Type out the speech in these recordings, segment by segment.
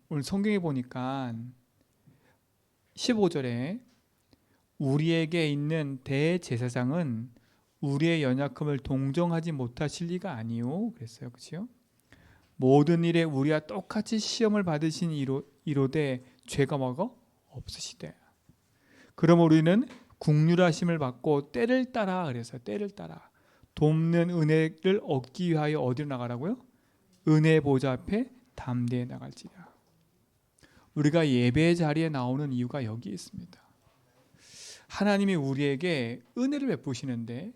오늘 성경에 보니까 15절에 우리에게 있는 대제사장은 우리의 연약함을 동정하지 못하실 리가 아니요 그랬어요. 그렇죠? 모든 일에 우리와 똑같이 시험을 받으신 이로되 죄가 뭐가 없으시되 그럼 우리는 국률하심을 받고 때를 따라 그래서 때를 따라 돕는 은혜를 얻기 위하여 어디로 나가라고요? 은혜 보좌 앞에 담대히 나갈지라. 우리가 예배 자리에 나오는 이유가 여기 있습니다. 하나님이 우리에게 은혜를 베푸시는데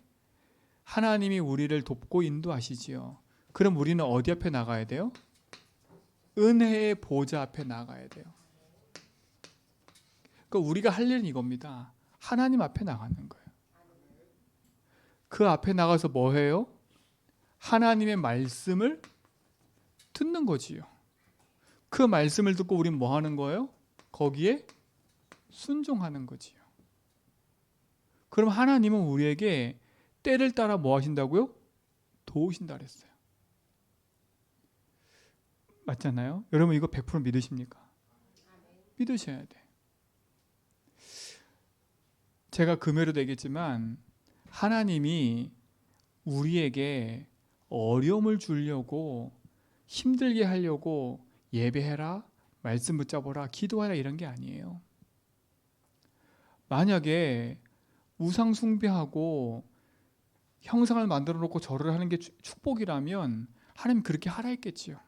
하나님이 우리를 돕고 인도하시지요. 그럼 우리는 어디 앞에 나가야 돼요? 은혜의 보좌 앞에 나가야 돼요. 그러니까 우리가 할 일은 이겁니다. 하나님 앞에 나가는 거예요. 그 앞에 나가서 뭐 해요? 하나님의 말씀을 듣는 거지요. 그 말씀을 듣고 우리는 뭐 하는 거예요? 거기에 순종하는 거지요. 그럼 하나님은 우리에게 때를 따라 뭐 하신다고요? 도우신다 그랬어요. 맞잖아요? 여러분 이거 100% 믿으십니까? 믿으셔야 돼. 제가 금요일에도 얘기했지만 하나님이 우리에게 어려움을 주려고 힘들게 하려고 예배해라, 말씀 붙잡아라, 기도하라 이런 게 아니에요. 만약에 우상 숭배하고 형상을 만들어 놓고 절을 하는 게 축복이라면 하나님 그렇게 하라 했겠지요.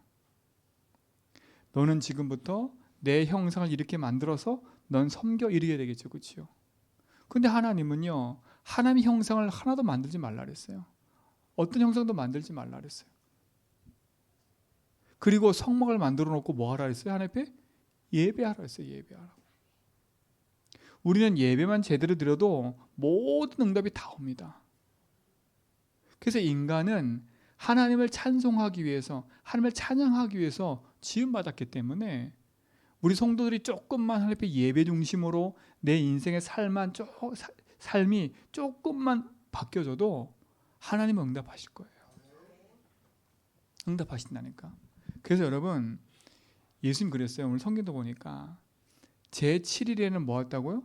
너는 지금부터 내 형상을 이렇게 만들어서 넌 섬겨 이르게 되겠죠. 그렇죠? 근데 하나님은요. 하나님의 형상을 하나도 만들지 말라 그랬어요. 어떤 형상도 만들지 말라 그랬어요. 그리고 성막을 만들어 놓고 뭐 하라 그랬어요? 하나님 앞에 예배하라 그랬어요. 예배하라고. 우리는 예배만 제대로 드려도 모든 응답이 다 옵니다. 그래서 인간은 하나님을 찬송하기 위해서 하나님을 찬양하기 위해서 지음받았기 때문에 우리 성도들이 조금만 하나님 앞에 예배 중심으로 내 인생의 삶이 조금만 바뀌어져도 하나님은 응답하실 거예요. 응답하신다니까. 그래서 여러분 예수님 그랬어요. 오늘 성경도 보니까 제7일에는 뭐 했다고요?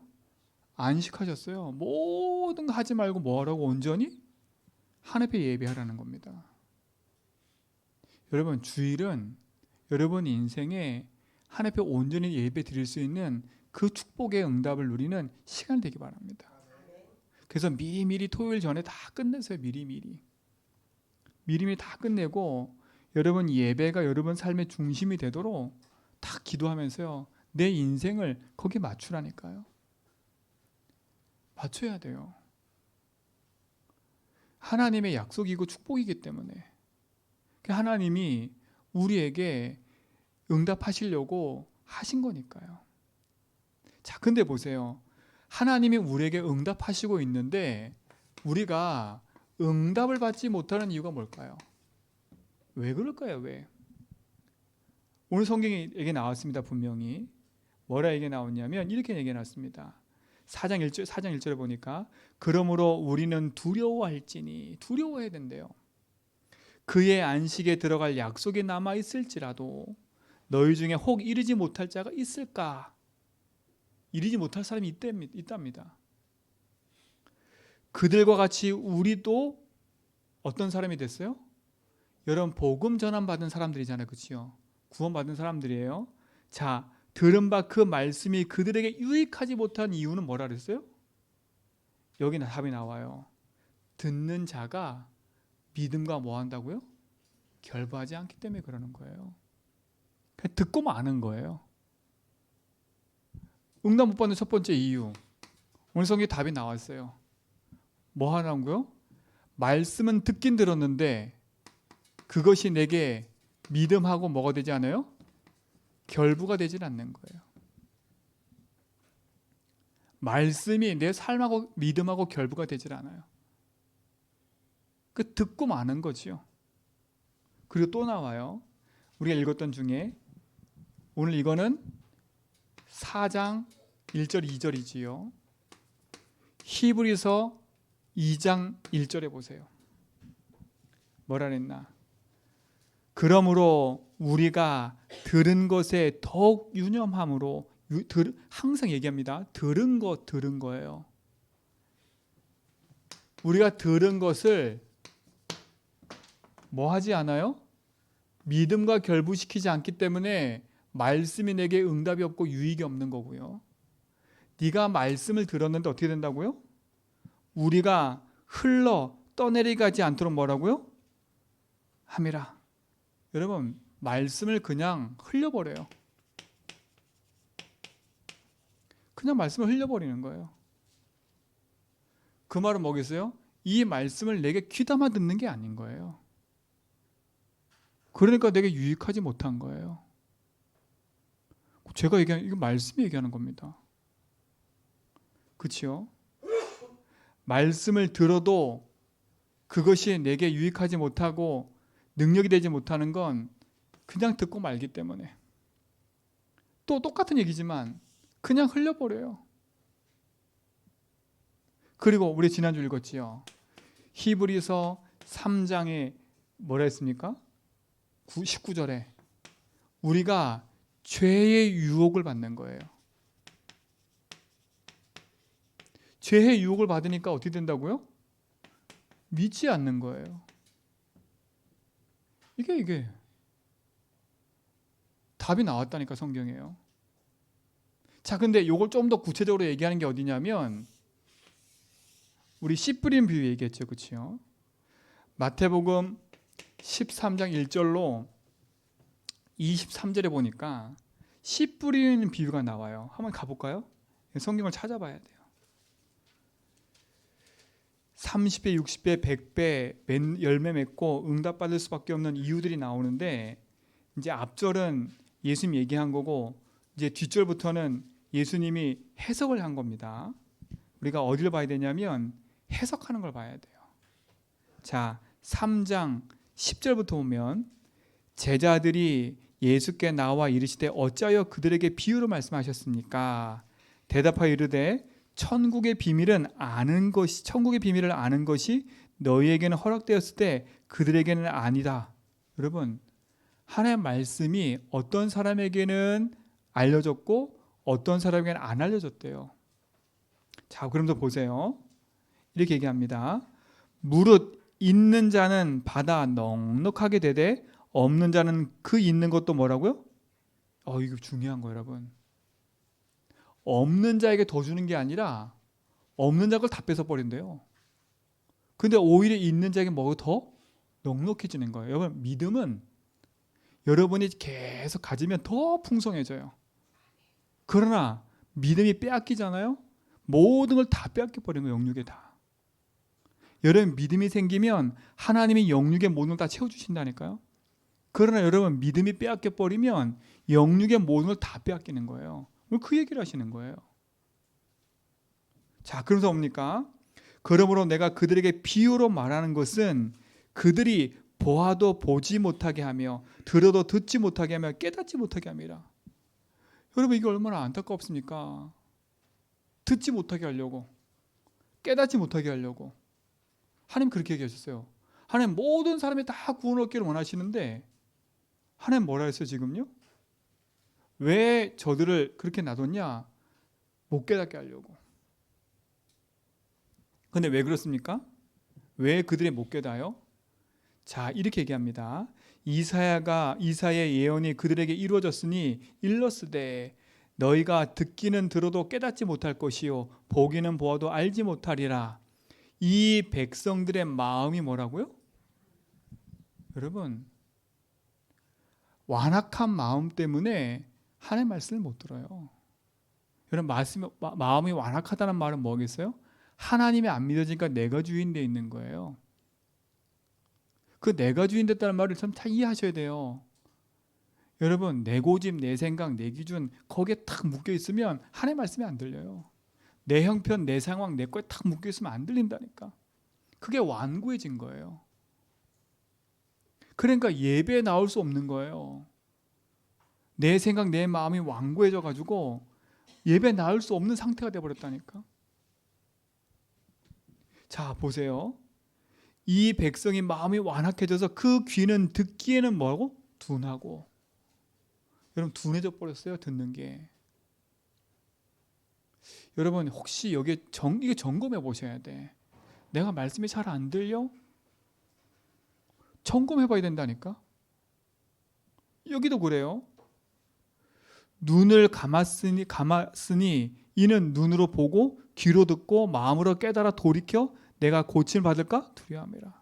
안식하셨어요. 모든 거 하지 말고 뭐 하라고? 온전히 하나님 앞에 예배하라는 겁니다. 여러분 주일은 여러분 인생에 하나님 앞에 온전히 예배 드릴 수 있는 그 축복의 응답을 누리는 시간 되기 바랍니다. 그래서 미리미리 토요일 전에 다 끝내세요. 미리미리 다 끝내고 여러분 예배가 여러분 삶의 중심이 되도록 다 기도하면서요. 내 인생을 거기에 맞추라니까요. 맞춰야 돼요. 하나님의 약속이고 축복이기 때문에 하나님이 우리에게 응답하시려고 하신 거니까요. 자, 근데 보세요. 하나님이 우리에게 응답하시고 있는데 우리가 응답을 받지 못하는 이유가 뭘까요? 왜 그럴까요? 왜? 오늘 성경에 얘기 나왔습니다. 분명히. 뭐라 얘기 나왔냐면 이렇게 얘기 나왔습니다. 4장 1절에 보니까 그러므로 우리는 두려워할지니 두려워해야 된대요. 그의 안식에 들어갈 약속이 남아 있을지라도 너희 중에 혹 이르지 못할 자가 있을까? 이르지 못할 사람이 있답니다. 그들과 같이 우리도 어떤 사람이 됐어요? 여러분 복음 전환 받은 사람들이잖아요. 그렇죠? 구원받은 사람들이에요. 자, 들은 바 그 말씀이 그들에게 유익하지 못한 이유는 뭐라 그랬어요? 여기 답이 나와요. 듣는 자가 믿음과 뭐 한다고요? 결부하지 않기 때문에 그러는 거예요. 그냥 듣고 마는 거예요. 응답 못 받는 첫 번째 이유. 오늘 성경에 답이 나왔어요. 뭐 하라고요? 말씀은 듣긴 들었는데 그것이 내게 믿음하고 뭐가 되지 않아요? 결부가 되질 않는 거예요. 말씀이 내 삶하고 믿음하고 결부가 되질 않아요. 그 듣고 마는 거지요. 그리고 또 나와요. 우리가 읽었던 중에 오늘 이거는 4장 1절 2절이지요. 히브리서 2장 1절에 보세요. 뭐라 그랬나? 그러므로 우리가 들은 것에 더욱 유념함으로 항상 얘기합니다. 들은 거예요. 우리가 들은 것을 뭐 하지 않아요? 믿음과 결부시키지 않기 때문에 말씀이 내게 응답이 없고 유익이 없는 거고요. 네가 말씀을 들었는데 어떻게 된다고요? 우리가 흘러 떠내려가지 않도록 뭐라고요? 함이라. 여러분, 말씀을 그냥 흘려버려요. 그냥 말씀을 흘려버리는 거예요. 그 말은 뭐겠어요? 이 말씀을 내게 귀담아 듣는 게 아닌 거예요. 그러니까 내게 유익하지 못한 거예요. 제가 얘기하는 이거 말씀이 얘기하는 겁니다. 그렇죠? 말씀을 들어도 그것이 내게 유익하지 못하고 능력이 되지 못하는 건 그냥 듣고 말기 때문에. 또 똑같은 얘기지만 그냥 흘려버려요. 그리고 우리 지난주 읽었지요. 히브리서 3장에 뭐라 했습니까? 19절에 우리가 죄의 유혹을 받는 거예요. 죄의 유혹을 받으니까 어떻게 된다고요? 믿지 않는 거예요. 이게 답이 나왔다니까 성경에요. 자, 근데 이걸 좀 더 구체적으로 얘기하는 게 어디냐면 우리 씨 뿌린 비유 얘기했죠, 그렇죠? 마태복음 13장 1절로 23절에 보니까 씨 뿌리는 비유가 나와요. 한번 가볼까요? 성경을 찾아봐야 돼요. 30배, 60배, 100배 열매 맺고 응답받을 수밖에 없는 이유들이 나오는데 이제 앞절은 예수님 얘기한 거고 이제 뒷절부터는 예수님이 해석을 한 겁니다. 우리가 어디를 봐야 되냐면 해석하는 걸 봐야 돼요. 자, 3장 10절부터 보면 제자들이 예수께 나와 이르시되 어찌하여 그들에게 비유로 말씀하셨습니까? 대답하여 이르되 천국의 비밀을 아는 것이 너희에게는 허락되었을 때 그들에게는 아니다. 여러분, 하나님의 말씀이 어떤 사람에게는 알려졌고 어떤 사람에게는 안 알려졌대요. 자, 그럼 보세요. 이렇게 얘기합니다. 무릇 있는 자는 받아 넉넉하게 되되 없는 자는 그 있는 것도 뭐라고요? 이거 중요한 거예요, 여러분. 없는 자에게 더 주는 게 아니라 없는 자 걸 다 뺏어 버린대요. 근데 오히려 있는 자에게 뭐가 더 넉넉해지는 거예요. 여러분, 믿음은 여러분이 계속 가지면 더 풍성해져요. 그러나 믿음이 빼앗기잖아요. 모든 걸 다 빼앗겨 버리는 거예요. 영육에 다. 여러분, 믿음이 생기면 하나님이 영육의 모든 걸 다 채워주신다니까요. 그러나 여러분, 믿음이 빼앗겨 버리면 영육의 모든 걸 다 빼앗기는 거예요. 그 얘기를 하시는 거예요. 자, 그래서 뭡니까? 그러므로 내가 그들에게 비유로 말하는 것은 그들이 보아도 보지 못하게 하며 들어도 듣지 못하게 하며 깨닫지 못하게 합니다. 여러분, 이게 얼마나 안타깝습니까? 듣지 못하게 하려고, 깨닫지 못하게 하려고. 하나님 그렇게 얘기하셨어요. 하나님 모든 사람이 다 구원 얻기를 원하시는데 하나님 뭐라 했어요 지금요? 왜 저들을 그렇게 놔뒀냐? 못 깨닫게 하려고. 근데 왜 그렇습니까? 왜 그들이 못 깨닫아요? 자, 이렇게 얘기합니다. 이사야의 예언이 그들에게 이루어졌으니 일렀으되 너희가 듣기는 들어도 깨닫지 못할 것이요 보기는 보아도 알지 못하리라. 이 백성들의 마음이 뭐라고요? 여러분, 완악한 마음 때문에 하나님의 말씀을 못 들어요. 여러분, 마음이 완악하다는 말은 뭐겠어요? 하나님이 안 믿어지니까 내가 주인 돼 있는 거예요. 그 내가 주인 됐다는 말을 참 다 이해하셔야 돼요. 여러분, 내 고집, 내 생각, 내 기준 거기에 탁 묶여 있으면 하나님의 말씀이 안 들려요. 내 형편, 내 상황, 내 거에 탁 묶여 있으면 안 들린다니까. 그게 완고해진 거예요. 그러니까 예배에 나올 수 없는 거예요. 내 생각, 내 마음이 완고해져 가지고 예배에 나올 수 없는 상태가 돼버렸다니까. 자, 보세요. 이 백성이 마음이 완악해져서 그 귀는 듣기에는 뭐고? 둔하고. 여러분 둔해져 버렸어요. 듣는 게. 여러분 혹시 이게 점검해 보셔야 돼. 내가 말씀이 잘 안 들려? 점검해 봐야 된다니까. 여기도 그래요. 눈을 감았으니 이는 눈으로 보고 귀로 듣고 마음으로 깨달아 돌이켜 내가 고침을 받을까 두려워함이라.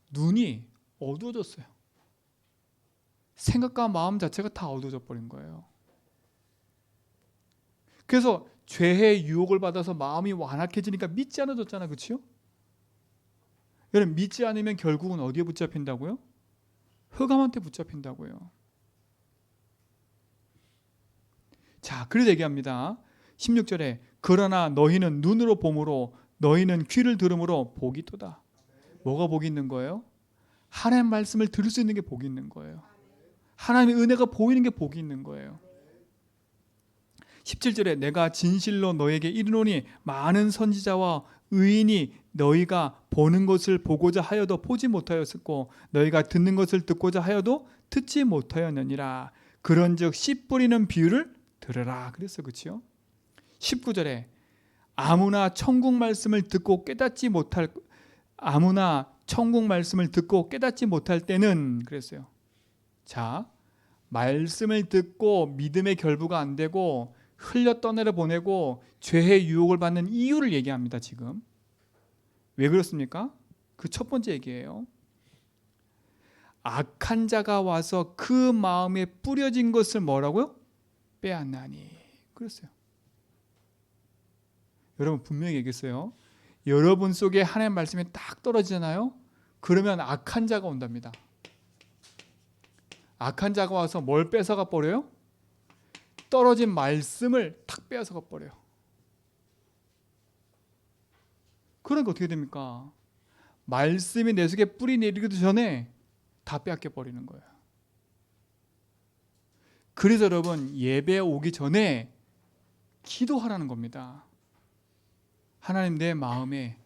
눈이 어두워졌어요. 생각과 마음 자체가 다 어두워져 버린 거예요. 그래서 죄의 유혹을 받아서 마음이 완악해지니까 믿지 않아졌잖아. 그렇죠? 여러분 믿지 않으면 결국은 어디에 붙잡힌다고요? 흑암한테 붙잡힌다고요. 자, 그래서 얘기합니다. 16절에 그러나 너희는 눈으로 봄으로 너희는 귀를 들음으로 복이 있도다. 뭐가 복이 있는 거예요? 하나님 말씀을 들을 수 있는 게 복이 있는 거예요. 하나님의 은혜가 보이는 게 복이 있는 거예요. 17절에 내가 진실로 너에게 이르노니 많은 선지자와 의인이 너희가 보는 것을 보고자 하여도 보지 못하였었고 너희가 듣는 것을 듣고자 하여도 듣지 못하였느니라. 그런즉 씨 뿌리는 비유를 들으라. 그랬어, 그렇죠? 19절에 아무나 천국 말씀을 듣고 깨닫지 못할 때는 그랬어요. 자, 말씀을 듣고 믿음의 결부가 안 되고 흘려 떠내려 보내고 죄의 유혹을 받는 이유를 얘기합니다. 지금 왜 그렇습니까? 그 첫 번째 얘기예요. 악한 자가 와서 그 마음에 뿌려진 것을 뭐라고요? 빼앗나니. 그랬어요. 여러분 분명히 얘기했어요. 여러분 속에 하나님의 말씀이 딱 떨어지잖아요. 그러면 악한 자가 온답니다. 악한 자가 와서 뭘 뺏어가 버려요? 떨어진 말씀을 탁 빼앗아가 버려요. 그러니까 어떻게 됩니까? 말씀이 내 속에 뿌리 내리기도 전에 다 빼앗겨 버리는 거예요. 그래서 여러분 예배 오기 전에 기도하라는 겁니다. 하나님 내 마음에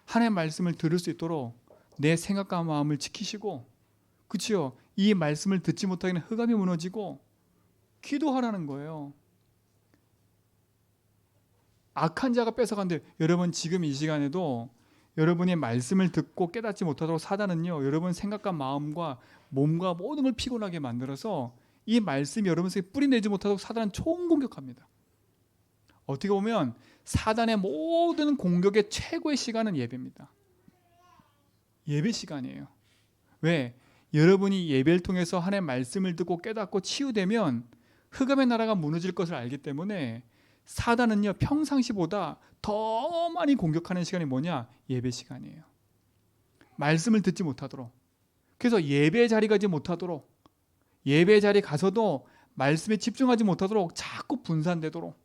하나님의 말씀을 들을 수 있도록 내 생각과 마음을 지키시고, 그치요? 이 말씀을 듣지 못하기는 흑암이 무너지고 기도하라는 거예요. 악한 자가 뺏어간대. 여러분 지금 이 시간에도 여러분이 말씀을 듣고 깨닫지 못하도록 사단은요, 여러분 생각과 마음과 몸과 모든 걸 피곤하게 만들어서 이 말씀이 여러분 속에 뿌리내지 못하도록 사단은 총공격합니다. 어떻게 보면 사단의 모든 공격의 최고의 시간은 예배입니다. 예배 시간이에요. 왜? 여러분이 예배를 통해서 하나님의 말씀을 듣고 깨닫고 치유되면 흑암의 나라가 무너질 것을 알기 때문에 사단은요 평상시보다 더 많이 공격하는 시간이 뭐냐? 예배 시간이에요. 말씀을 듣지 못하도록. 그래서 예배 자리 가지 못하도록, 예배 자리 가서도 말씀에 집중하지 못하도록 자꾸 분산되도록,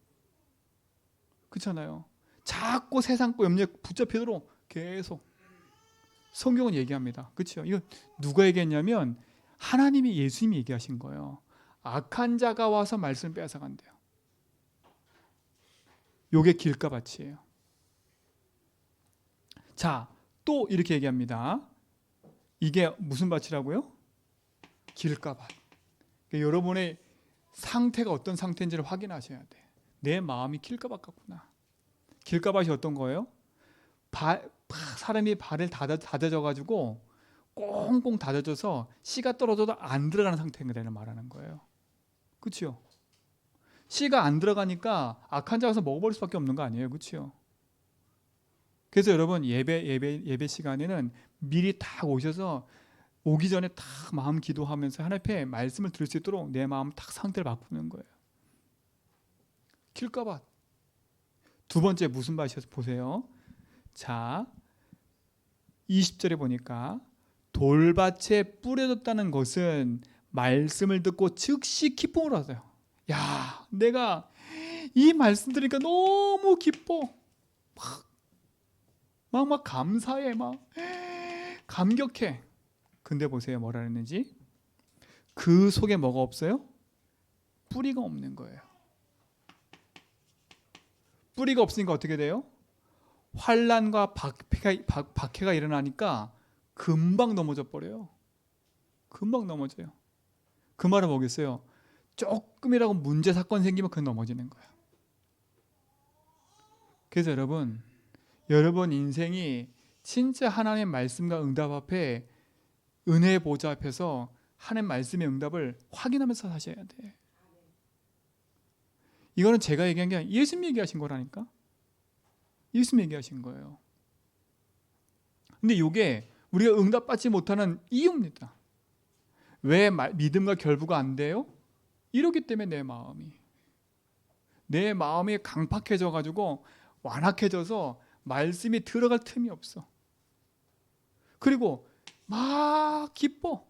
그렇잖아요. 자꾸 세상과 염려에 붙잡히도록 계속 성경은 얘기합니다. 그렇죠? 이거 누가 얘기했냐면 하나님이, 예수님이 얘기하신 거예요. 악한 자가 와서 말씀을 빼앗아간대요. 요게 길가밭이에요. 자, 또 이렇게 얘기합니다. 이게 무슨 밭이라고요? 길가밭. 그러니까 여러분의 상태가 어떤 상태인지를 확인하셔야 돼. 내 마음이 길가밭 같구나. 길가밭이 어떤 거예요? 사람이 발을 다져가지고 꽁꽁 다져져서 씨가 떨어져도 안 들어가는 상태를 말하는 거예요. 그렇죠? 씨가 안 들어가니까 악한 자가 와서 먹어버릴 수밖에 없는 거 아니에요, 그렇죠? 그래서 여러분 예배 시간에는 미리 딱 오셔서 오기 전에 딱 마음 기도하면서 하나님 앞에 말씀을 들을 수 있도록 내 마음 딱 상태를 바꾸는 거예요. 길가밭. 두 번째 무슨 밭이어서 보세요. 자, 20절에 보니까 돌밭에 뿌려졌다는 것은 말씀을 듣고 즉시 기쁨을 얻어요. 야, 내가 이 말씀 들으니까 너무 기뻐. 막 감사해, 막 감격해. 근데 보세요, 뭐라 했는지. 그 속에 뭐가 없어요? 뿌리가 없는 거예요. 뿌리가 없으니까 어떻게 돼요? 환난과 박해가 일어나니까 금방 넘어져 버려요. 금방 넘어져요. 그 말은 뭐겠어요? 조금이라고 문제 사건 생기면 그건 넘어지는 거예요. 그래서 여러분 인생이 진짜 하나님의 말씀과 응답 앞에 은혜의 보좌 앞에서 하나님 말씀의 응답을 확인하면서 사셔야 돼. 이거는 제가 얘기한 게 아니라 예수님 얘기하신 거라니까. 예수님 얘기하신 거예요. 근데 이게 우리가 응답받지 못하는 이유입니다. 왜 믿음과 결부가 안 돼요? 이러기 때문에 내 마음이 강팍해져 가지고 완악해져서 말씀이 들어갈 틈이 없어. 그리고 막 기뻐.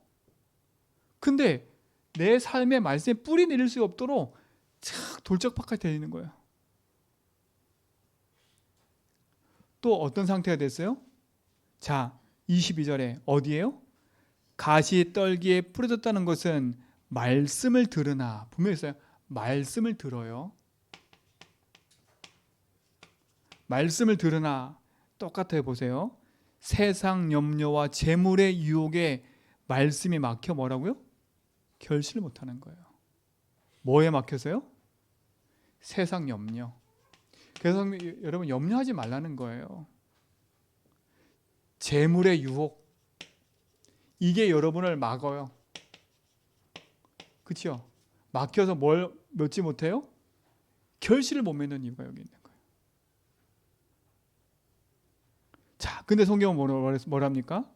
근데 내 삶의 말씀에 뿌리 내릴 수 없도록 착 돌짝박하게 되는 거예요. 또 어떤 상태가 됐어요? 자, 22절에 어디예요? 가시 떨기에 뿌려졌다는 것은 말씀을 들으나, 분명히 있어요. 말씀을 들어요. 말씀을 들으나 똑같아요. 보세요. 세상 염려와 재물의 유혹에 말씀이 막혀 뭐라고요? 결실을 못하는 거예요. 뭐에 막혀서요? 세상 염려. 그래서 여러분 염려하지 말라는 거예요. 재물의 유혹, 이게 여러분을 막어요. 그렇죠? 막혀서 뭘 맺지 못해요? 결실을 못 맺는 이유가 여기 있는 거예요. 자, 근데 성경은 뭐랍니까?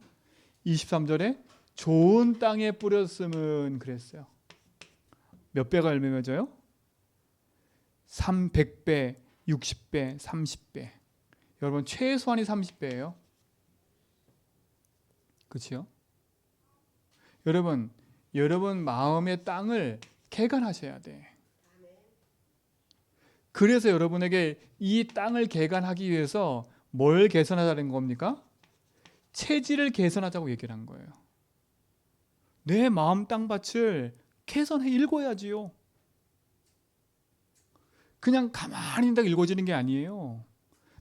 23절에 좋은 땅에 뿌렸으면 그랬어요. 몇 배가 열매 맺어요? 300배, 60배, 30배. 여러분 최소한이 30배예요. 그렇죠? 여러분 마음의 땅을 개간하셔야 돼. 그래서 여러분에게 이 땅을 개간하기 위해서 뭘 개선하자는 겁니까? 체질을 개선하자고 얘기를 한 거예요. 내 마음 땅밭을 개선해 읽어야지요. 그냥 가만히 있다가 읽어지는 게 아니에요.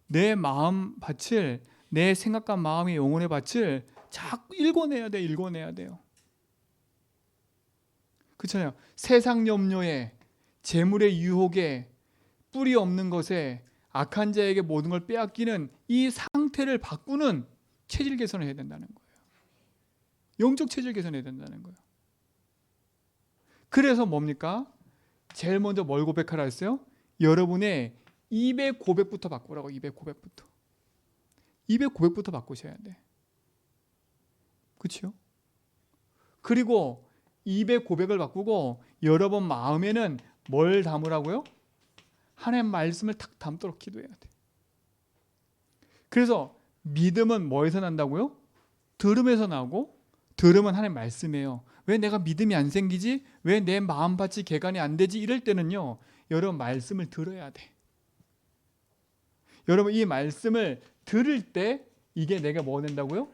내 마음 밭을, 내 생각과 마음의 영혼의 밭을 자꾸 읽어내야 돼요. 그렇잖아요. 세상 염려에, 재물의 유혹에, 뿌리 없는 것에, 악한 자에게 모든 걸 빼앗기는 이 상태를 바꾸는 체질 개선을 해야 된다는 거예요. 영적 체질 개선해야 된다는 거예요. 그래서 뭡니까? 제일 먼저 뭘 고백하라 했어요? 여러분의 입의 고백부터 바꾸라고. 입의 고백부터 바꾸셔야 돼. 그렇죠? 그리고 입의 고백을 바꾸고 여러분 마음에는 뭘 담으라고요? 하나님의 말씀을 탁 담도록 기도해야 돼. 그래서 믿음은 뭐에서 난다고요? 들음에서 나오고, 들음은 하나님의 말씀이에요. 왜 내가 믿음이 안 생기지? 왜 내 마음밭이 개간이 안 되지? 이럴 때는요, 여러분 말씀을 들어야 돼. 여러분 이 말씀을 들을 때 이게 내가 뭐 된다고요?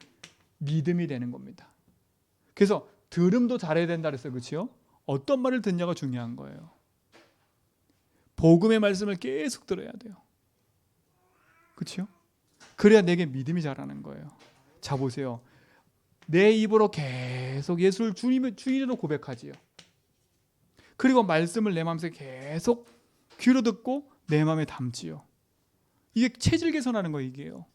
믿음이 되는 겁니다. 그래서 들음도 잘해야 된다 그랬어요. 그렇죠? 어떤 말을 듣냐가 중요한 거예요. 복음의 말씀을 계속 들어야 돼요. 그렇죠? 그래야 내게 믿음이 자라는 거예요. 자 보세요. 내 입으로 계속 예수를 주인으로 고백하지요. 그리고 말씀을 내 마음속에 계속 귀로 듣고 내 마음에 담지요. 이게 체질 개선하는 거예요. 이게요.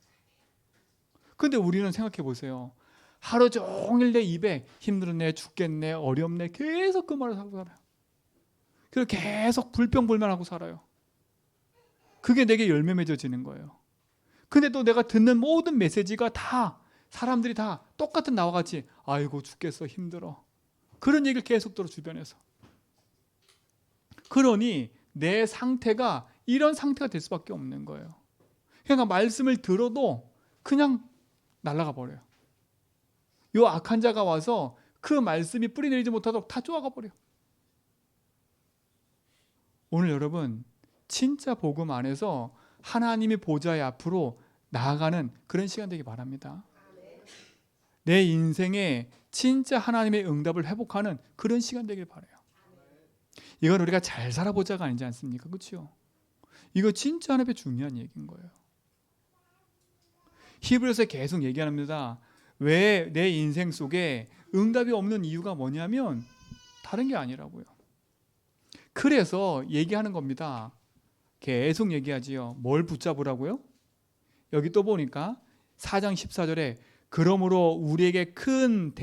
근데 우리는 생각해 보세요. 하루 종일 내 입에 힘들었네, 죽겠네, 어렵네 계속 그 말을 하고 살아요. 그리고 계속 불평불만하고 살아요. 그게 내게 열매 맺어지는 거예요. 근데 또 내가 듣는 모든 메시지가 다 사람들이 다 똑같은 나와 같이 아이고 죽겠어, 힘들어, 그런 얘기를 계속 들어 주변에서. 그러니 내 상태가 이런 상태가 될 수밖에 없는 거예요. 그러니까 말씀을 들어도 그냥 날아가 버려요. 요 악한 자가 와서 그 말씀이 뿌리 내리지 못하도록 다 쪼아가 버려. 오늘 여러분 진짜 복음 안에서 하나님의 보좌의 앞으로 나아가는 그런 시간 되기 바랍니다. 내 인생에 진짜 하나님의 응답을 회복하는 그런 시간 되길 바라요. 이건 우리가 잘 살아보자가 아니지 않습니까? 그렇죠? 이거 진짜 하나님의 중요한 얘기인 거예요. 히브리서에 계속 얘기합니다. 왜 내 인생 속에 응답이 없는 이유가 뭐냐면 다른 게 아니라고요. 그래서 얘기하는 겁니다. 계속 얘기하지요. 뭘 붙잡으라고요? 여기 또 보니까 4장 14절에 그러므로 우리에게 큰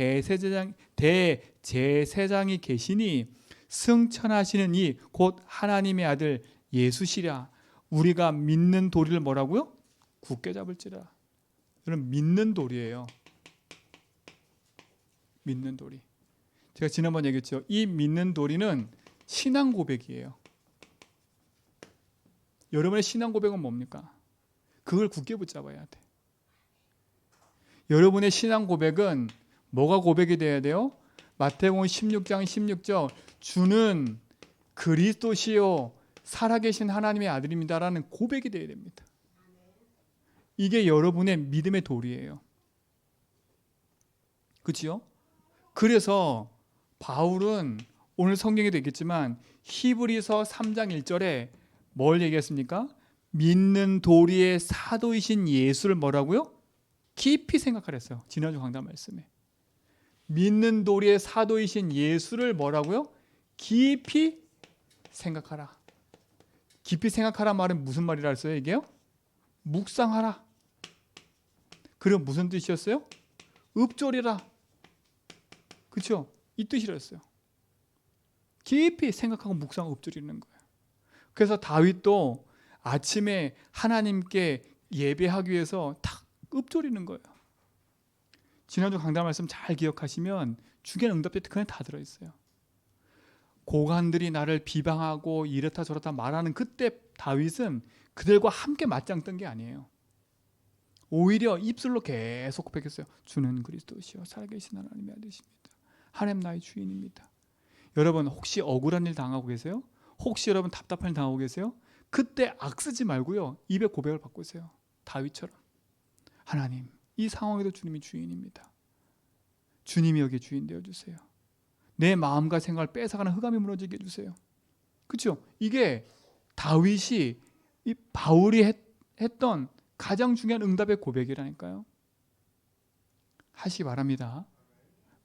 대제사장이 계시니 승천하시는 이 곧 하나님의 아들 예수시랴. 우리가 믿는 도리를 뭐라고요? 굳게 잡을지라. 여러분, 믿는 도리예요. 믿는 도리. 제가 지난번 얘기했죠. 이 믿는 도리는 신앙 고백이에요. 여러분의 신앙 고백은 뭡니까? 그걸 굳게 붙잡아야 돼. 여러분의 신앙 고백은 뭐가 고백이 돼야 돼요? 마태복음 16장 16절 주는 그리스도시요 살아계신 하나님의 아들입니다라는 고백이 돼야 됩니다. 이게 여러분의 믿음의 도리예요. 그렇죠? 그래서 바울은 오늘 성경에도 있겠지만 히브리서 3장 1절에 뭘 얘기했습니까? 믿는 도리의 사도이신 예수를 뭐라고요? 깊이 생각하랬어요. 지난주 강단 말씀에. 믿는 도리의 사도이신 예수를 뭐라고요? 깊이 생각하라. 깊이 생각하라 말은 무슨 말이라 했어요? 이게요? 묵상하라. 그럼 무슨 뜻이었어요? 읊조리라. 그렇죠? 이 뜻이랬어요. 깊이 생각하고 묵상 읊조리는 거예요. 그래서 다윗도 아침에 하나님께 예배하기 위해서 탁 읊조리는 거예요. 지난주 강단 말씀 잘 기억하시면 주기는 응답 테크는 다 들어있어요. 고관들이 나를 비방하고 이렇다 저렇다 말하는 그때 다윗은 그들과 함께 맞짱 뜬 게 아니에요. 오히려 입술로 계속 고백했어요. 주는 그리스도시요 살아계신 하나님의 아들이십니다. 하나님 나의 주인입니다. 여러분 혹시 억울한 일 당하고 계세요? 혹시 여러분 답답한 일 당하고 계세요? 그때 악쓰지 말고요. 입에 고백을 받고 있어요. 다윗처럼. 하나님 이 상황에도 주님이 주인입니다. 주님이 여기 주인 되어주세요. 내 마음과 생각을 뺏어가는 흑암이 무너지게 해주세요. 그렇죠? 이게 다윗이 이 바울이 했던 가장 중요한 응답의 고백이라니까요. 하시기 바랍니다.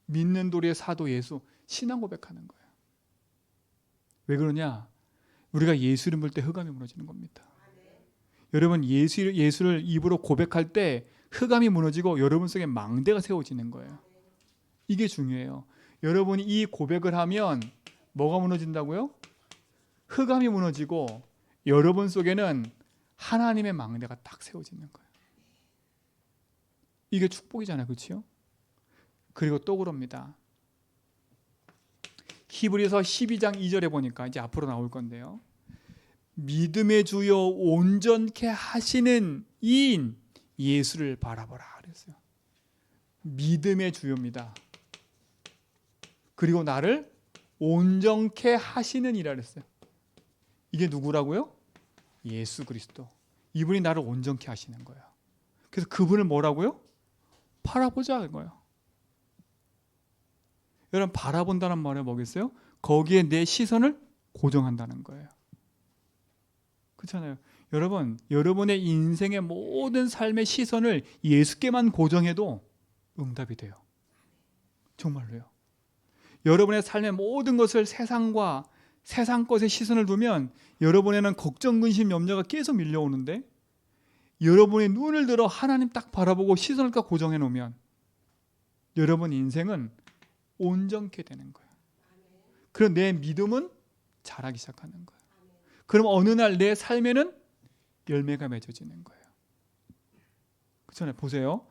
믿는 도리의 사도 예수 신앙 고백하는 거예요. 왜 그러냐? 우리가 예수 이름 볼 때 흑암이 무너지는 겁니다. 여러분 예수를 입으로 고백할 때 흑암이 무너지고 여러분 속에 망대가 세워지는 거예요. 이게 중요해요. 여러분이 이 고백을 하면 뭐가 무너진다고요? 흑암이 무너지고 여러분 속에는 하나님의 망대가 딱 세워지는 거예요. 이게 축복이잖아요. 그렇죠? 그리고 또 그럽니다. 히브리서 12장 2절에 보니까 이제 앞으로 나올 건데요. 믿음의 주요 온전케 하시는 이인 예수를 바라보라 그랬어요. 믿음의 주요입니다. 그리고 나를 온전케 하시는 이라 그랬어요. 이게 누구라고요? 예수 그리스도. 이분이 나를 온전케 하시는 거예요. 그래서 그분을 뭐라고요? 바라보자 이거예요. 여러분 바라본다는 말은 뭐겠어요? 거기에 내 시선을 고정한다는 거예요. 그렇잖아요. 여러분, 여러분의 인생의 모든 삶의 시선을 예수께만 고정해도 응답이 돼요. 정말로요. 여러분의 삶의 모든 것을 세상과 세상 것에 시선을 두면 여러분에는 걱정, 근심, 염려가 계속 밀려오는데 여러분의 눈을 들어 하나님 딱 바라보고 시선을 딱 고정해 놓으면 여러분 인생은 온전케 되는 거예요. 그럼 내 믿음은 자라기 시작하는 거예요. 그럼 어느 날 내 삶에는 열매가 맺어지는 거예요. 그렇잖아요. 보세요.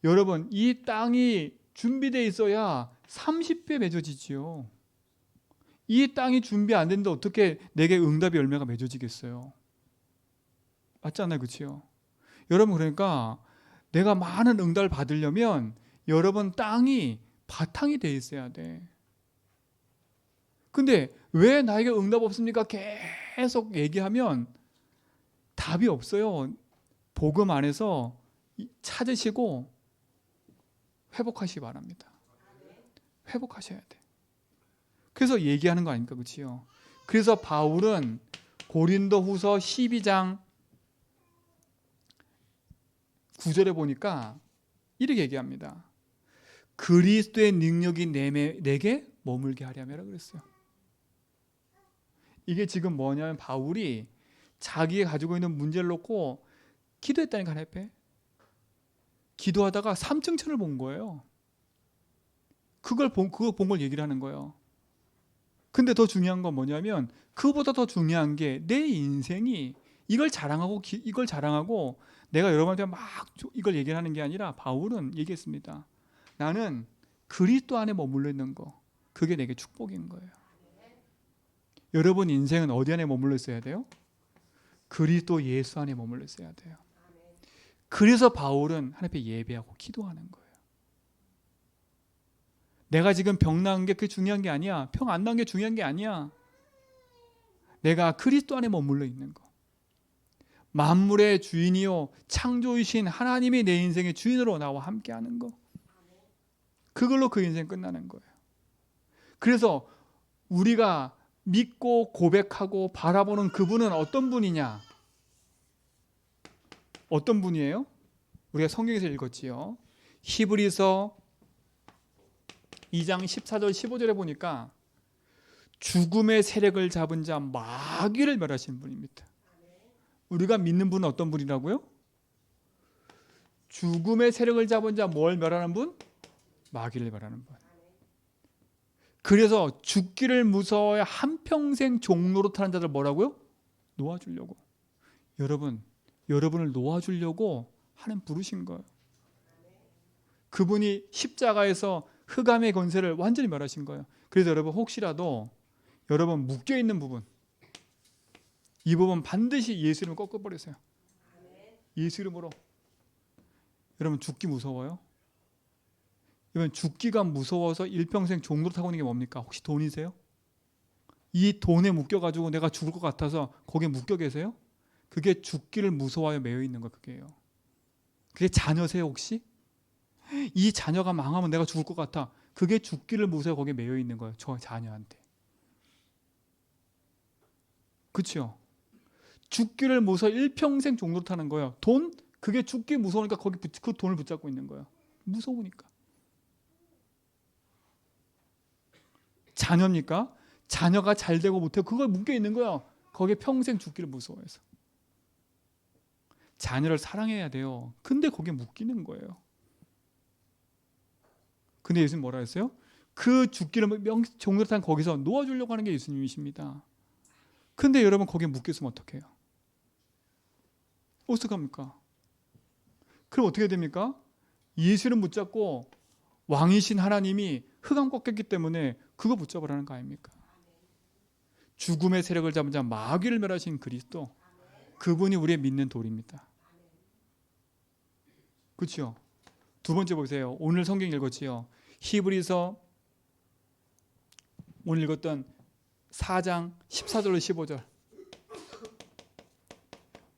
여러분 이 땅이 준비되어 있어야 30배 맺어지지요. 이 땅이 준비 안 됐는데 어떻게 내게 응답의 열매가 맺어지겠어요? 맞지 않나요? 그렇죠? 여러분 그러니까 내가 많은 응답을 받으려면 여러분 땅이 바탕이 돼 있어야 돼. 근데 왜 나에게 응답 없습니까? 계속 얘기하면 답이 없어요. 복음 안에서 찾으시고 회복하시기 바랍니다. 회복하셔야 돼. 그래서 얘기하는 거 아닙니까? 그렇지요? 그래서 바울은 고린도후서 12장 9절에 보니까 이렇게 얘기합니다. 그리스도의 능력이 내게 머물게 하려면 그랬어요. 이게 지금 뭐냐면 바울이 자기가 가지고 있는 문제를 놓고 기도했다니까. 하나님 기도하다가 3층천을 본 거예요. 그걸 본 걸 얘기를 하는 거예요. 근데 더 중요한 건 뭐냐면 그보다 더 중요한 게 내 인생이 이걸 자랑하고 내가 여러분한테 막 이걸 얘기를 하는 게 아니라 바울은 얘기했습니다. 나는 그리스도 안에 머물러 있는 거, 그게 내게 축복인 거예요. 여러분 인생은 어디 안에 머물러 있어야 돼요? 그리스도 예수 안에 머물러 있어야 돼요. 그래서 바울은 하나님 앞에 예배하고 기도하는 거예요. 내가 지금 병 나은 게 그게 중요한 게 아니야. 병 안 나은 게 중요한 게 아니야. 내가 그리스도 안에 머물러 있는 거. 만물의 주인이요 창조이신 하나님이 내 인생의 주인으로 나와 함께하는 거. 그걸로 그 인생 끝나는 거예요. 그래서 우리가 믿고 고백하고 바라보는 그분은 어떤 분이냐? 어떤 분이에요? 우리가 성경에서 읽었지요. 히브리서 2장 14절 15절에 보니까 죽음의 세력을 잡은 자 마귀를 멸하신 분입니다. 우리가 믿는 분은 어떤 분이라고요? 죽음의 세력을 잡은 자 뭘 멸하는 분? 마귀를 멸하는 분. 그래서 죽기를 무서워해 한평생 종로로 타는 자들 뭐라고요? 놓아주려고. 여러분을 놓아주려고 하는 부르신 거예요. 그분이 십자가에서 흑암의 권세를 완전히 멸하신 거예요. 그래서 여러분 혹시라도 여러분 묶여있는 부분, 이 부분 반드시 예수 이름으로 꺾어버리세요. 예수 이름으로. 여러분 죽기 무서워요? 여러분 죽기가 무서워서 일평생 종로를 타고 있는 게 뭡니까? 혹시 돈이세요? 이 돈에 묶여가지고 내가 죽을 것 같아서 거기에 묶여 계세요? 그게 죽기를 무서워하여 매여 있는 거 그게요. 그게 자녀세요 혹시? 이 자녀가 망하면 내가 죽을 것 같아. 그게 죽기를 무서워 거기에 매여 있는 거예요. 저 자녀한테. 그렇죠? 죽기를 무서워 일평생 종로를 타는 거예요. 돈? 그게 죽기 무서우니까 거기 그 돈을 붙잡고 있는 거예요. 무서우니까. 자녀입니까? 자녀가 잘 되고 못하고 그거에 묶여 있는 거예요. 거기에 평생 죽기를 무서워해서. 자녀를 사랑해야 돼요. 근데 거기에 묶이는 거예요. 근데 예수님 뭐라 했어요? 그 죽기를 종로를 탄 거기서 놓아주려고 하는 게 예수님이십니다. 근데 여러분 거기에 묶였으면 어떡해요? 어떡합니까? 그럼 어떻게 됩니까? 예수를 붙잡고 왕이신 하나님이 흑암 꺾였기 때문에 그거 붙잡으라는 거 아닙니까? 죽음의 세력을 잡은 자 마귀를 멸하신 그리스도, 그분이 우리의 믿는 돌입니다. 그렇죠? 두 번째 보세요. 오늘 성경 읽었지요. 히브리서 오늘 읽었던 4장 14절로 15절.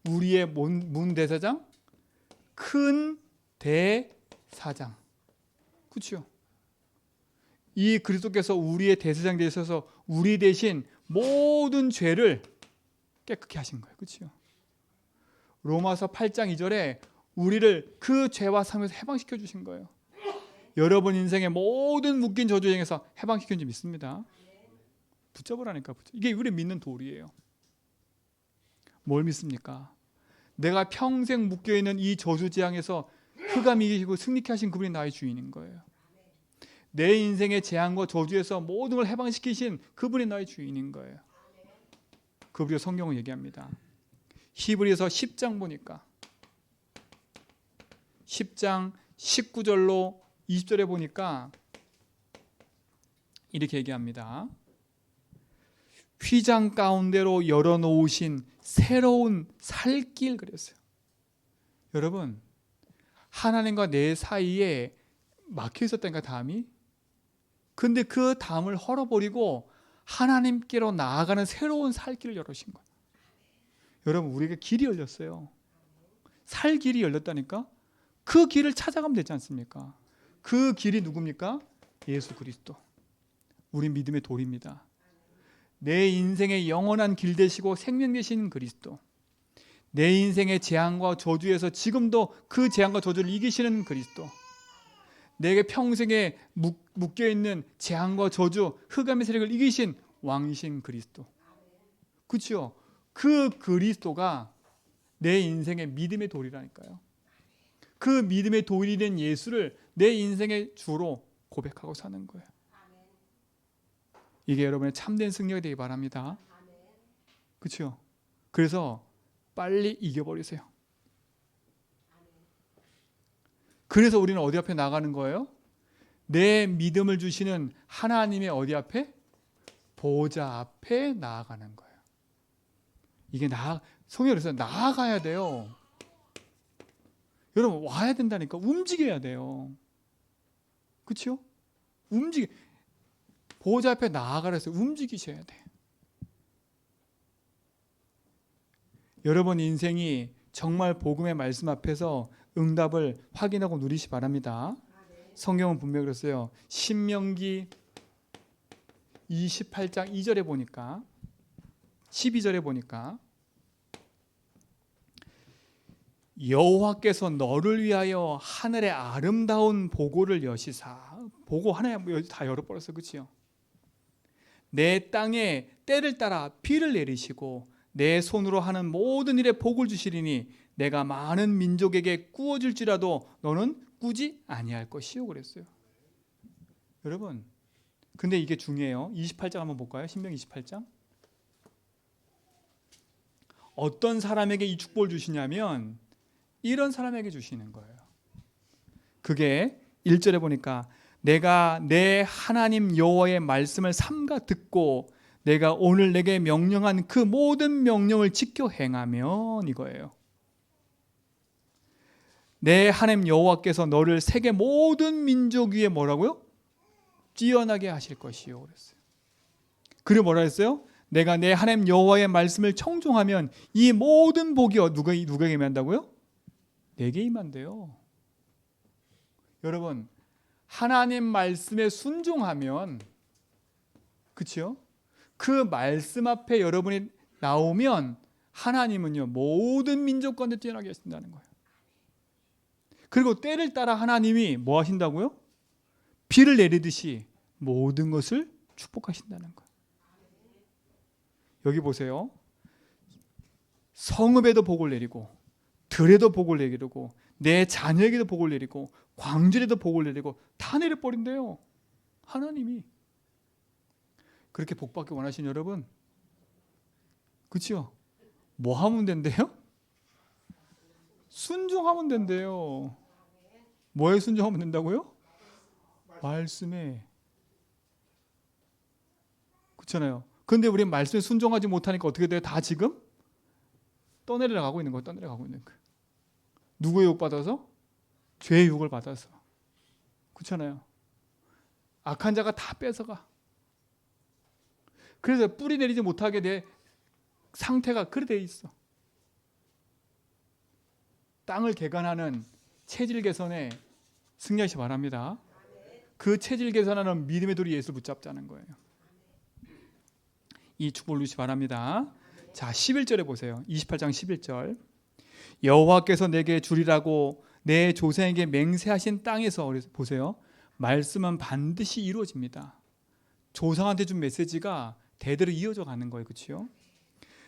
우리의 문 대사장, 큰 대사장. 그렇죠? 이 그리스도께서 우리의 대사장 되셔서 우리 대신 모든 죄를 깨끗게 하신 거예요. 그렇죠? 로마서 8장 2절에 우리를 그 죄와 삶에서 해방시켜 주신 거예요. 여러분 인생의 모든 묶인 저주 중에서 해방시켜 줄 믿습니다. 붙잡으라니까. 이게 우리 믿는 도리예요. 뭘 믿습니까? 내가 평생 묶여있는 이 저주 재앙에서 흑암이 이기시고 승리케 하신 그분이 나의 주인인 거예요. 내 인생의 재앙과 저주에서 모든 걸 해방시키신 그분이 나의 주인인 거예요. 그분이 성경을 얘기합니다. 히브리서 10장 보니까 10장 19절로 20절에 보니까 이렇게 얘기합니다. 휘장 가운데로 열어놓으신 새로운 살길 그랬어요. 여러분 하나님과 내 사이에 막혀 있었다니까 담이. 근데 그 담을 헐어버리고 하나님께로 나아가는 새로운 살길을 열으신 거예요. 여러분 우리에게 길이 열렸어요. 살 길이 열렸다니까. 그 길을 찾아가면 되지 않습니까? 그 길이 누굽니까? 예수 그리스도. 우리 믿음의 돌입니다. 내 인생의 영원한 길 되시고 생명 되신 그리스도. 내 인생의 재앙과 저주에서 지금도 그 재앙과 저주를 이기시는 그리스도, 내게 평생에 묶여있는 재앙과 저주, 흑암의 세력을 이기신 왕이신 그리스도, 그렇죠? 그 그리스도가 내 인생의 믿음의 돌이라니까요. 그 믿음의 돌이 된 예수를 내 인생의 주로 고백하고 사는 거예요. 이게 여러분의 참된 승리가 되기 바랍니다. 그렇죠? 그래서 빨리 이겨버리세요. 그래서 우리는 어디 앞에 나가는 거예요? 내 믿음을 주시는 하나님의 어디 앞에? 보좌 앞에 나아가는 거예요. 이게 성경에 그래서 나아가야 돼요. 여러분 와야 된다니까. 움직여야 돼요. 그렇죠? 보좌 앞에 나아가라서 움직이셔야 돼요. 여러분 인생이 정말 복음의 말씀 앞에서 응답을 확인하고 누리시 바랍니다. 성경은 분명히 그랬어요. 신명기 28장 2절에 보니까 12절에 보니까 여호와께서 너를 위하여 하늘의 아름다운 보고를 여시사, 보고 하나님 다 열어버렸어, 그렇지요? 내 땅에 때를 따라 비를 내리시고 내 손으로 하는 모든 일에 복을 주시리니 내가 많은 민족에게 꾸어줄지라도 너는 꾸지 아니할 것이요 그랬어요. 여러분, 근데 이게 중요해요. 28장 한번 볼까요? 신명기 28장. 어떤 사람에게 이 축복을 주시냐면 이런 사람에게 주시는 거예요. 그게 1절에 보니까 내가 내 하나님 여호와의 말씀을 삼가 듣고 내가 오늘 내게 명령한 그 모든 명령을 지켜 행하면, 이거예요. 내 하나님 여호와께서 너를 세계 모든 민족 위에 뭐라고요? 뛰어나게 하실 것이요 그랬어요. 그리고 뭐라 했어요? 내가 내 하나님 여호와의 말씀을 청종하면 이 모든 복이 누구에게 임한다고요? 내게 임한대요. 여러분, 하나님 말씀에 순종하면, 그렇죠? 그 말씀 앞에 여러분이 나오면 하나님은요 모든 민족 가운데 뛰어나게 하신다는 거예요. 그리고 때를 따라 하나님이 뭐 하신다고요? 비를 내리듯이 모든 것을 축복하신다는 거예요. 여기 보세요. 성읍에도 복을 내리고 들에도 복을 내리고 내 자녀에게도 복을 내리고 광주에도 복을 내리고 다 내려버린대요. 하나님이. 그렇게 복받기 원하신 여러분, 그렇죠? 뭐 하면 된대요? 순종하면 된대요. 뭐에 순종하면 된다고요? 말씀에. 그렇잖아요. 그런데 우리 말씀에 순종하지 못하니까 어떻게 돼요? 다 지금 떠내려가고 있는 거예요. 떠내려가고 있는 거예요. 누구의 유혹 받아서? 죄의 유혹을 받아서. 그렇잖아요. 악한 자가 다 뺏어가. 그래서 뿌리 내리지 못하게 내 상태가 그렇게 돼 있어. 땅을 개간하는 체질 개선에 승리하시 바랍니다. 그 체질 개선하는 믿음의 돌이 예수를 붙잡자는 거예요. 이 축복을 누리시 바랍니다. 자, 11절에 보세요. 28장 11절. 여호와께서 내게 주리라고 내 조상에게 맹세하신 땅에서, 보세요. 말씀은 반드시 이루어집니다. 조상한테 준 메시지가 대대로 이어져 가는 거예요. 그렇죠?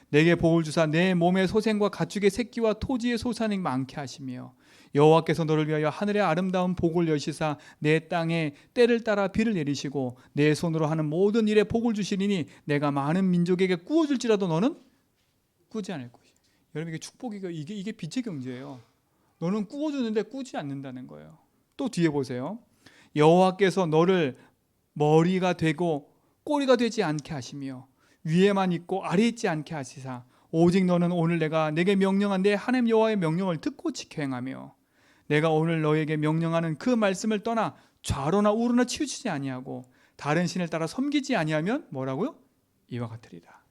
내게 복을 주사 내 몸의 소생과 가축의 새끼와 토지의 소산이 많게 하시며 여호와께서 너를 위하여 하늘의 아름다운 복을 여시사 내 땅에 때를 따라 비를 내리시고 내 손으로 하는 모든 일에 복을 주시리니 내가 많은 민족에게 꾸어줄지라도 너는 꾸지 않을 것이야. 여러분, 이게 축복이고 이게 빛의 경제예요. 너는 꾸어주는데 꾸지 않는다는 거예요. 또 뒤에 보세요. 여호와께서 너를 머리가 되고 꼬리가 되지 않게 하시며 위에만 있고 아래에 있지 않게 하시사 오직 너는 오늘 내가 내게 명령한 내 하나님 여호와의 명령을 듣고 지켜 행하며 내가 오늘 너에게 명령하는 그 말씀을 떠나 좌로나 우로나 치우치지 아니하고 다른 신을 따라 섬기지 아니하면 뭐라고요? 이와 같으리라.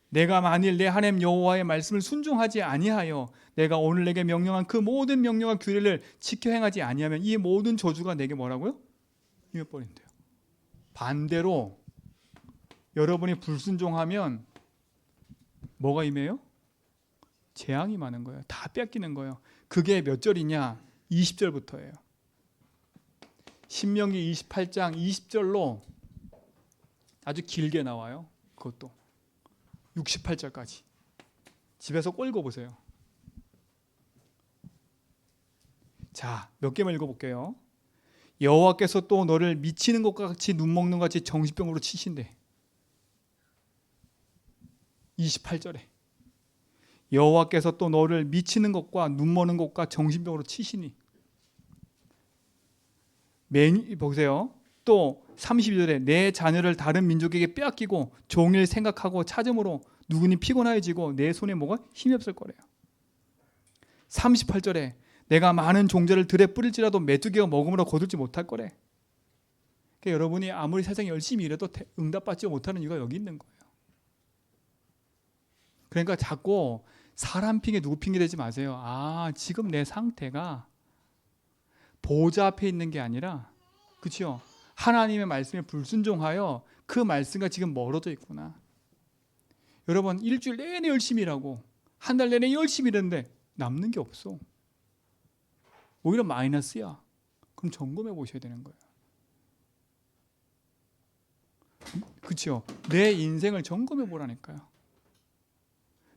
내가 만일 내 하나님 여호와의 말씀을 순종하지 아니하여 내가 오늘 내게 명령한 그 모든 명령과 규례를 지켜 행하지 아니하면 이 모든 저주가 내게 뭐라고요? 임해버린대요. 반대로 여러분이 불순종하면 뭐가 임해요? 재앙이 많은 거예요. 다 뺏기는 거예요. 그게 몇 절이냐? 20절부터예요. 신명기 28장 20절로 아주 길게 나와요. 그것도 68절까지. 집에서 꼭 읽어보세요. 자, 몇 개만 읽어볼게요. 여호와께서 또 너를 미치는 것과 같이 눈먹는 것 같이 정신병으로 치신대. 28절에 여호와께서 또 너를 미치는 것과 눈머는 것과 정신병으로 치시니. 보세요. 또 32절에 내 자녀를 다른 민족에게 빼앗기고 종일 생각하고 찾음으로 누구니 피곤하여지고 내 손에 뭐가 힘이 없을 거래요. 38절에 내가 많은 종자를 들에 뿌릴지라도 메뚜기가 먹음으로 거둘지 못할 거래. 그러니까 여러분이 아무리 세상에 열심히 일해도 응답받지 못하는 이유가 여기 있는 거예요. 그러니까 자꾸 사람 핑계 누구 핑계 대지 마세요. 아, 지금 내 상태가 보좌 앞에 있는 게 아니라, 그렇죠? 하나님의 말씀에 불순종하여 그 말씀과 지금 멀어져 있구나. 여러분, 일주일 내내 열심히 일하고 한 달 내내 열심히 일했는데 남는 게 없어. 오히려 마이너스야. 그럼 점검해 보셔야 되는 거예요. 그렇죠? 내 인생을 점검해 보라니까요.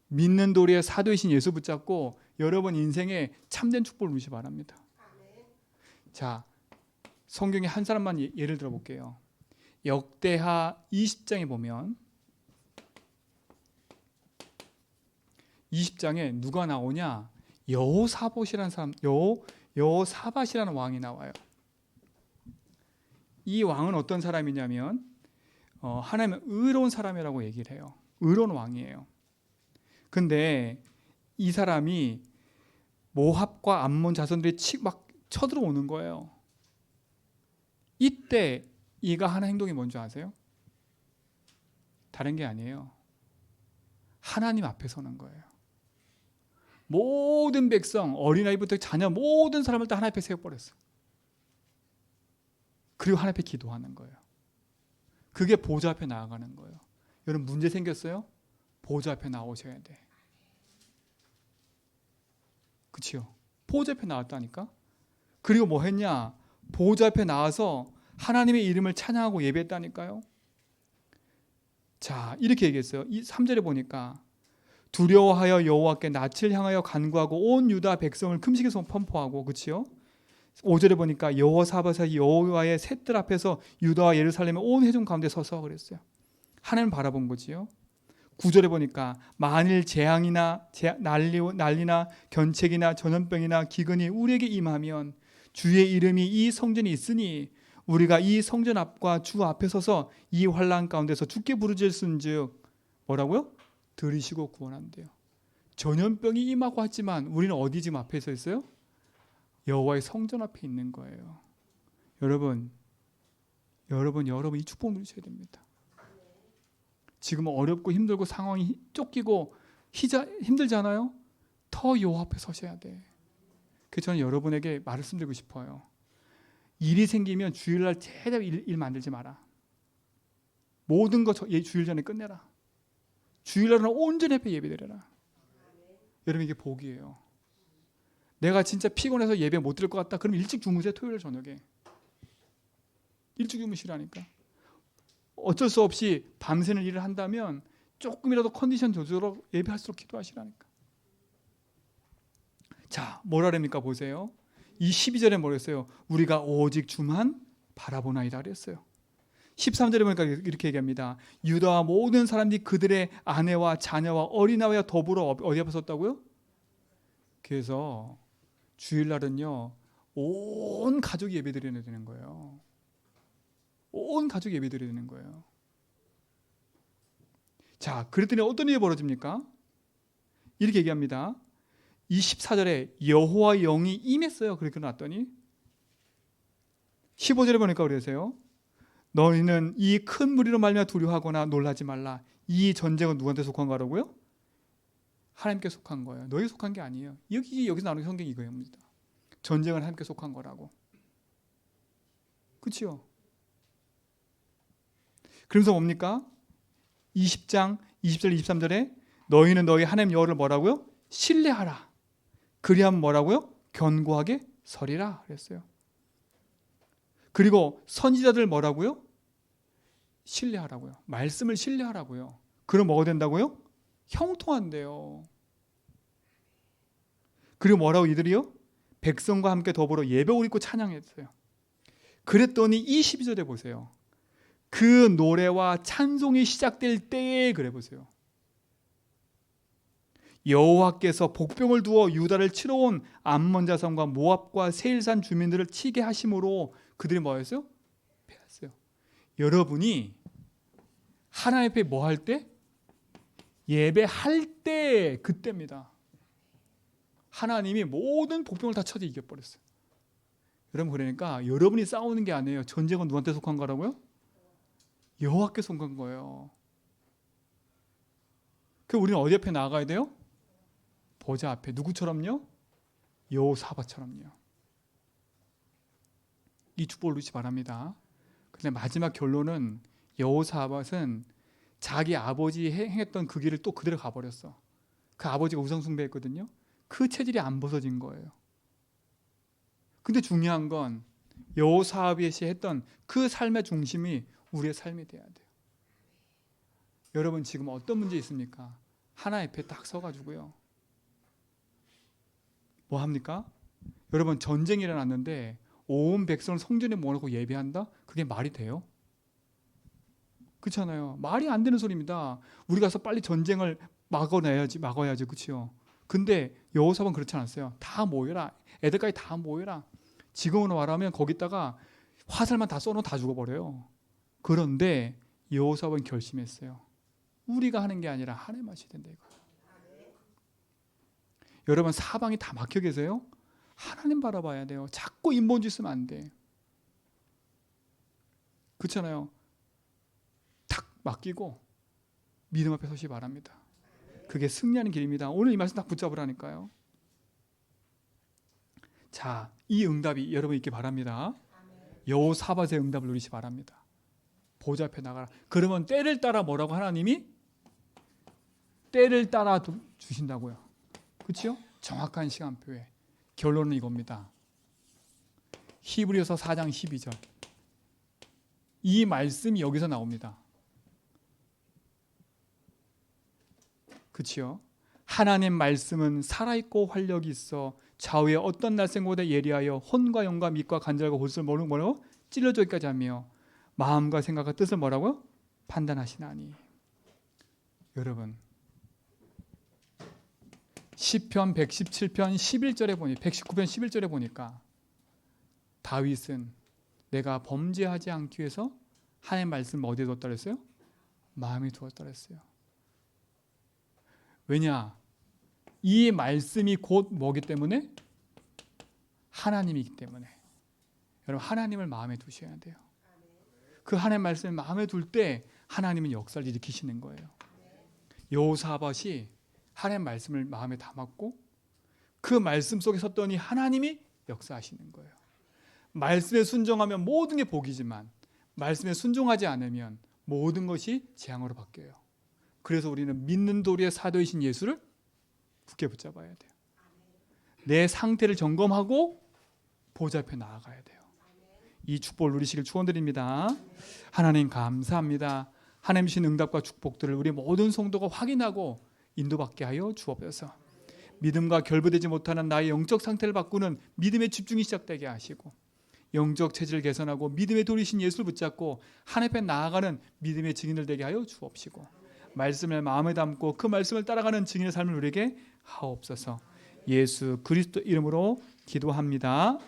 믿는 도리의 사도이신 예수 붙잡고 여러분 인생에 참된 축복을 누리시 바랍니다. 자, 성경에 한 사람만 예를 들어 볼게요. 역대하 20장에 보면 20장에 누가 나오냐? 여호사밧이라는 사람, 여호사밧이라는 왕이 나와요. 이 왕은 어떤 사람이냐면 하나님은 의로운 사람이라고 얘기를 해요. 의로운 왕이에요. 근데 이 사람이 모압과 암몬 자손들이 막 쳐들어오는 거예요. 이때 이가 하는 행동이 뭔지 아세요? 다른 게 아니에요. 하나님 앞에 서는 거예요. 모든 백성, 어린아이부터 자녀 모든 사람을 다 하나님 앞에 세워버렸어. 그리고 하나님 앞에 기도하는 거예요. 그게 보좌 앞에 나아가는 거예요. 여러분 문제 생겼어요? 보좌 앞에 나오셔야 돼. 그치요? 보좌 앞에 나왔다니까? 그리고 뭐 했냐? 보좌 앞에 나와서 하나님의 이름을 찬양하고 예배했다니까요. 자, 이렇게 얘기했어요. 이 3절에 보니까 두려워하여 여호와께 낯을 향하여 간구하고 온 유다 백성을 금식에서 선포하고, 그치요? 5절에 보니까 여호사밧이 여호와의 셋들 앞에서 유다와 예루살렘의 온 회중 가운데 서서 그랬어요. 하나님 바라본 거지요. 9절에 보니까 만일 재앙이나 난리나 견책이나 전염병이나 기근이 우리에게 임하면 주의 이름이 이 성전에 있으니 우리가 이 성전 앞과 주 앞에 서서 이 환난 가운데서 주께 부르짖을순즉 뭐라고요? 들으시고 구원한대요. 전염병이 임하고 하지만 우리는 어디 지금 앞에 서 있어요? 여호와의 성전 앞에 있는 거예요. 여러분 이 축복 누리셔야 됩니다. 지금 어렵고 힘들고 상황이 쫓기고 힘들잖아요. 더 여호와 앞에 서셔야 돼. 그래서 저는 여러분에게 말씀드리고 싶어요. 일이 생기면 주일날 제대로 일 만들지 마라. 모든 거 주일 전에 끝내라. 주일날은 온전히 앞에 예배드려라. 여러분 이게 복이에요. 내가 진짜 피곤해서 예배 못 드릴 것 같다. 그럼 일찍 주무세요. 토요일 저녁에. 일찍 주무시라니까. 어쩔 수 없이 밤새는 일을 한다면 조금이라도 컨디션 조절로 예배할수록 기도하시라니까. 자, 뭐라 그럽니까? 보세요. 이 12절에 뭐랬어요? 우리가 오직 주만 바라보나이다 그랬어요. 13절에 보니까 이렇게 얘기합니다. 유다와 모든 사람들이 그들의 아내와 자녀와 어린아이와 더불어 어디 앞에 섰다고요? 그래서 주일날은요 온 가족이 예배드려야 되는 거예요. 온 가족이 예배드려야 되는 거예요. 자, 그랬더니 어떤 일이 벌어집니까? 이렇게 얘기합니다. 24절에 여호와의 영이 임했어요. 그렇게 나왔더니 15절에 보니까 그러세요. 너희는 이 큰 무리로 말미암아 두려워하거나 놀라지 말라. 이 전쟁은 누구한테 속한 거라고요? 하나님께 속한 거예요. 너희 속한 게 아니에요. 여기서 나오는 성경이 이거입니다. 전쟁은 하나님께 속한 거라고. 그렇죠? 그러면서 뭡니까? 20장 20절 23절에 너희는 너희 하나님 여호와를 뭐라고요? 신뢰하라. 그리하면 뭐라고요? 견고하게 서리라 그랬어요. 그리고 선지자들 뭐라고요? 신뢰하라고요. 말씀을 신뢰하라고요. 그럼 뭐가 된다고요? 형통한대요. 그리고 뭐라고 이들이요? 백성과 함께 더불어 예배옷 입고 찬양했어요. 그랬더니 22절에 보세요. 그 노래와 찬송이 시작될 때에 그래 보세요. 여호와께서 복병을 두어 유다를 치러 온 암몬 자손과 모압과 세일산 주민들을 치게 하심으로 그들이 뭐였어요? 패했어요. 여러분이 하나님 앞에 뭐 할 때? 예배할 때 그때입니다. 하나님이 모든 복병을 다 쳐서 이겨버렸어요. 여러분 그러니까 여러분이 싸우는 게 아니에요. 전쟁은 누구한테 속한 거라고요? 여호와께 속한 거예요. 그 우리는 어디 앞에 나가야 돼요? 보좌 앞에. 누구처럼요? 여호사밧처럼요. 이 축복을 누리시 바랍니다. 근데 마지막 결론은 여호사밧은 자기 아버지 행했던 그 길을 또 그대로 가버렸어. 그 아버지가 우상숭배했거든요. 그 체질이 안 벗어진 거예요. 근데 중요한 건 여호사밧이 했던 그 삶의 중심이 우리의 삶이 돼야 돼요. 여러분 지금 어떤 문제 있습니까? 하나 옆에 딱 서가지고요. 뭐 합니까? 여러분 전쟁이 일어났는데 온 백성을 성전에 모아놓고 예배한다? 그게 말이 돼요? 그렇잖아요. 말이 안 되는 소리입니다. 우리 가서 빨리 전쟁을 막아야지, 그렇죠? 근데 여호사밧은 그렇지 않았어요. 다 모여라. 애들까지 다 모여라. 지금으로 말하면 거기다가 화살만 다 쏘면 다 죽어버려요. 그런데 여호사밧은 결심했어요. 우리가 하는 게 아니라 하나님 하셔야 된다 이거. 여러분 사방이 다 막혀 계세요? 하나님 바라봐야 돼요. 자꾸 인본주의 쓰면 안 돼. 그렇잖아요. 탁 맡기고 믿음 앞에 서시 바랍니다. 그게 승리하는 길입니다. 오늘 이 말씀 딱 붙잡으라니까요. 자, 이 응답이 여러분 있기 바랍니다. 여호사밧의 응답을 누리시 바랍니다. 보좌 앞에 나가라. 그러면 때를 따라 뭐라고 하나님이? 때를 따라 주신다고요. 그렇죠? 정확한 시간표에. 결론은 이겁니다. 히브리서 4장 12절. 이 말씀이 여기서 나옵니다. 그렇죠? 하나님 말씀은 살아있고 활력이 있어 좌우에 어떤 날생보다 예리하여 혼과 영과 밑과 관절과 골수를 뭐라고? 찔러주기까지 하며 마음과 생각과 뜻을 뭐라고요? 판단하시나니. 여러분 시편 117편 11절에 보니 119편 11절에 보니까 다윗은 내가 범죄하지 않기 위해서 하나님의 말씀을 어디에 두었다 그랬어요? 마음에 두었다 그랬어요. 왜냐? 이 말씀이 곧 뭐기 때문에? 하나님이기 때문에. 여러분 하나님을 마음에 두셔야 돼요. 그 하나님의 말씀을 마음에 둘 때 하나님은 역사를 일으키시는 거예요. 여호사밧이 하나님의 말씀을 마음에 담았고 그 말씀 속에 섰더니 하나님이 역사하시는 거예요. 말씀에 순종하면 모든 게 복이지만 말씀에 순종하지 않으면 모든 것이 재앙으로 바뀌어요. 그래서 우리는 믿는 도리의 사도이신 예수를 굳게 붙잡아야 돼요. 내 상태를 점검하고 보좌 앞에 나아가야 돼요. 이 축복을 누리시길 축원드립니다. 하나님 감사합니다. 하나님 주신 응답과 축복들을 우리 모든 성도가 확인하고 인도받게 하여 주옵소서. 믿음과 결부되지 못하는 나의 영적 상태를 바꾸는 믿음의 집중이 시작되게 하시고 영적 체질을 개선하고 믿음의 도리신 예수를 붙잡고 하나님 앞에 나아가는 믿음의 증인들 되게 하여 주옵시고 말씀을 마음에 담고 그 말씀을 따라가는 증인의 삶을 누리게 하옵소서. 예수 그리스도 이름으로 기도합니다.